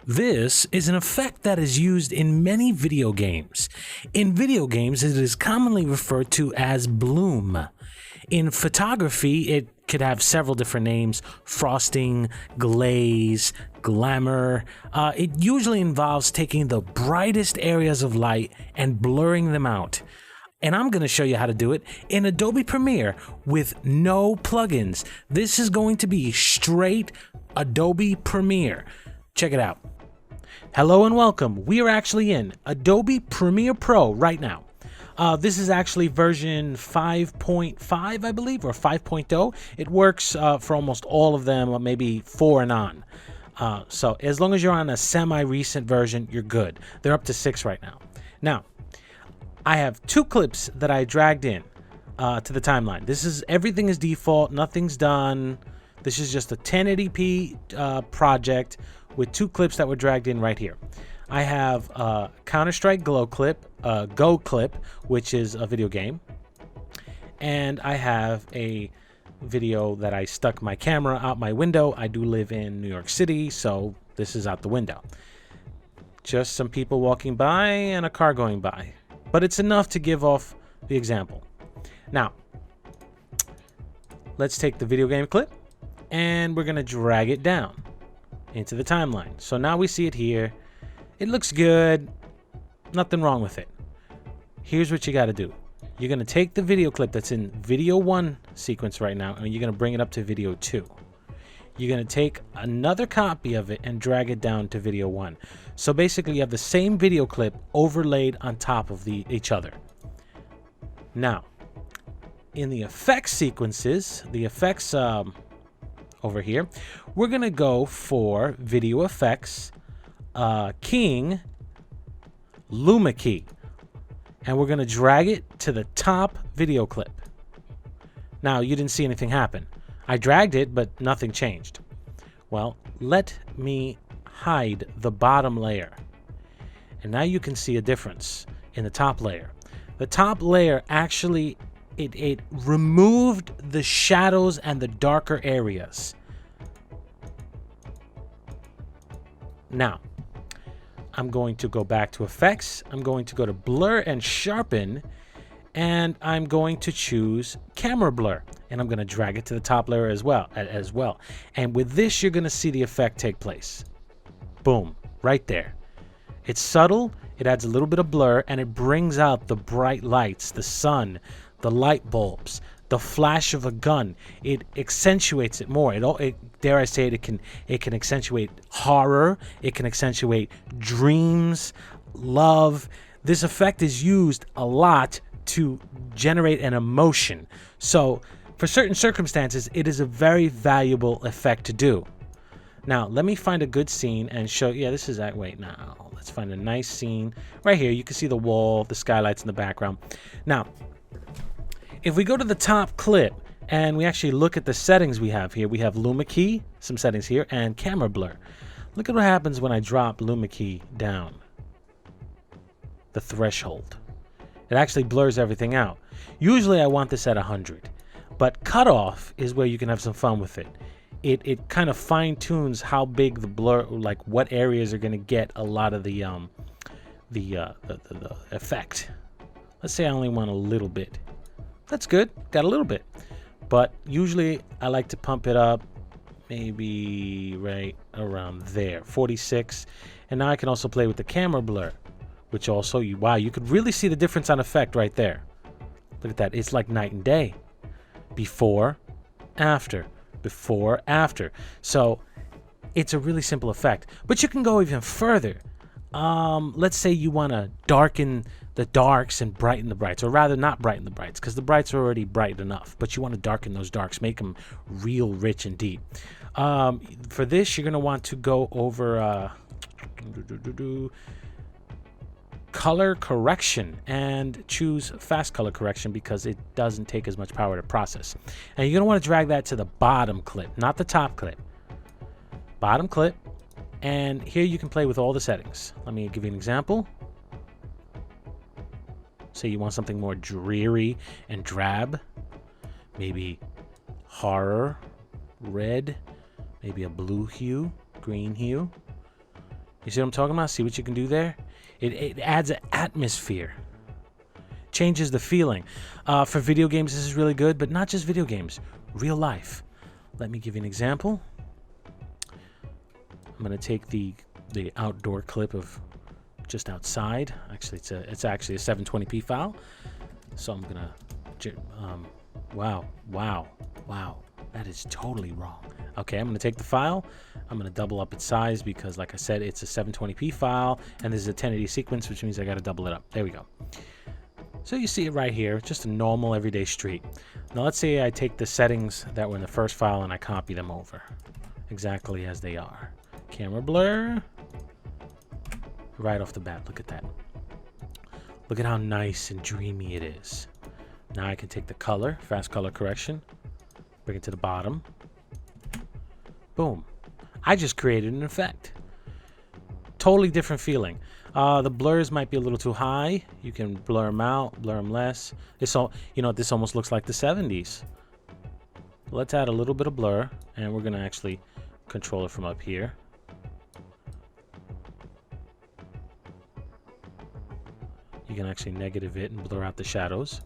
This is an effect that is used in many video games. In video games, it is commonly referred to as bloom. In photography, it could have several different names: frosting, glaze, glamour. It usually involves taking the brightest areas of light and blurring them out. And I'm going to show you how to do it in Adobe Premiere with no plugins. This is going to be straight Adobe Premiere. Check it out. Hello and welcome. We are actually in Adobe Premiere Pro right now. This is actually version 5.5, I believe, or 5.0. It works for almost all of them, maybe 4 and on. So as long as you're on a semi-recent version, you're good. They're up to 6 right now. Now, I have 2 clips that I dragged in to the timeline. Everything is default. Nothing's done. This is just a 1080p project with 2 clips that were dragged in right here. I have a Counter-Strike Go clip, which is a video game. And I have a video that I stuck my camera out my window. I do live in New York City, so this is out the window. Just some people walking by and a car going by. But it's enough to give off the example. Now, let's take the video game clip and we're going to drag it down into the timeline. So now we see it here. It looks good. Nothing wrong with it. Here's what you got to do. You're going to take the video clip that's in video 1 sequence right now and you're going to bring it up to video 2. You're going to take another copy of it and drag it down to video 1. So basically you have the same video clip overlaid on top of each other. Now, in the effects sequences, the effects over here, we're going to go for video effects, keying, Luma key. And we're going to drag it to the top video clip. Now, you didn't see anything happen. I dragged it, but nothing changed. Well, let me hide the bottom layer. And now you can see a difference in the top layer. The top layer actually, it removed the shadows and the darker areas. Now, I'm going to go back to effects. I'm going to go to blur and sharpen. And I'm going to choose camera blur. And I'm going to drag it to the top layer as well. And with this, you're going to see the effect take place. Boom, right there. It's subtle. It adds a little bit of blur, and it brings out the bright lights, the sun, the light bulbs, the flash of a gun. It accentuates it more. Dare I say it, it can accentuate horror. It can accentuate dreams, love. This effect is used a lot to generate an emotion. So for certain circumstances, it is a very valuable effect to do. Now, let me find a good scene and show. Yeah, this is that. Wait, now let's find a nice scene right here. You can see the wall, the skylights in the background. Now, if we go to the top clip and we actually look at the settings we have here, we have Luma key, some settings here, and camera blur. Look at what happens when I drop Luma key down. The threshold. It actually blurs everything out. Usually I want this at 100, but cutoff is where you can have some fun with it. It kind of fine tunes how big the blur, like what areas are going to get a lot of the effect. Let's say I only want a little bit. That's good. Got a little bit. But usually I like to pump it up maybe right around there, 46. And now I can also play with the camera blur, which also, wow, you could really see the difference on effect right there. Look at that. It's like night and day. Before, after. Before, after. So it's a really simple effect. But you can go even further. Let's say you want to darken the darks and brighten the brights, or rather not brighten the brights, because the brights are already bright enough, but you want to darken those darks, make them real rich and deep. For this, you're going to want to go over color correction and choose fast color correction because it doesn't take as much power to process. And you're going to want to drag that to the bottom clip, not the top clip. Bottom clip. And here you can play with all the settings. Let me give you an example. Say you want something more dreary and drab. Maybe horror, red, maybe a blue hue, green hue. You see what I'm talking about? See what you can do there? It adds an atmosphere. Changes the feeling. For video games, this is really good, but not just video games. Real life. Let me give you an example. I'm going to take the outdoor clip of just outside. Actually, it's actually a 720p file. So I'm going to... wow. That is totally wrong. Okay, I'm going to take the file. I'm going to double up its size because, like I said, it's a 720p file, and this is a 1080 sequence, which means I got to double it up. There we go. So you see it right here, just a normal everyday street. Now let's say I take the settings that were in the first file and I copy them over exactly as they are. Camera blur. Right off the bat, look at that. Look at how nice and dreamy it is. Now I can take the color, fast color correction, bring it to the bottom. Boom. I just created an effect. Totally different feeling. The blurs might be a little too high. You can blur them out, blur them less. This almost looks like the 70s. Let's add a little bit of blur, and we're gonna actually control it from up here. You can actually negative it and blur out the shadows.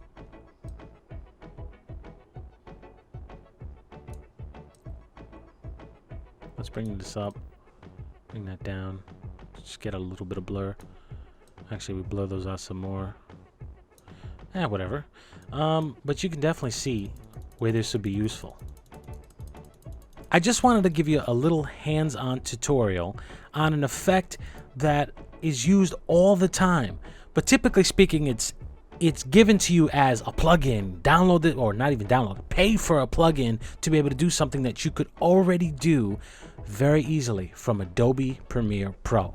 Let's bring this up, bring that down. Just get a little bit of blur. Actually, we blur those out some more. Whatever. But you can definitely see where this would be useful. I just wanted to give you a little hands-on tutorial on an effect that is used all the time. But typically speaking, it's given to you as a plugin. Download it, or not even download. Pay for a plugin to be able to do something that you could already do very easily from Adobe Premiere Pro.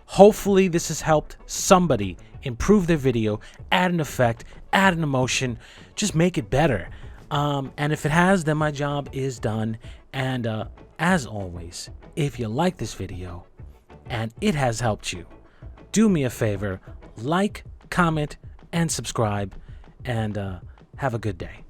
Hopefully this has helped somebody improve their video, add an effect, add an emotion, just make it better. And if it has, then my job is done. And as always, if you like this video and it has helped you, do me a favor, like, comment, and subscribe, and have a good day.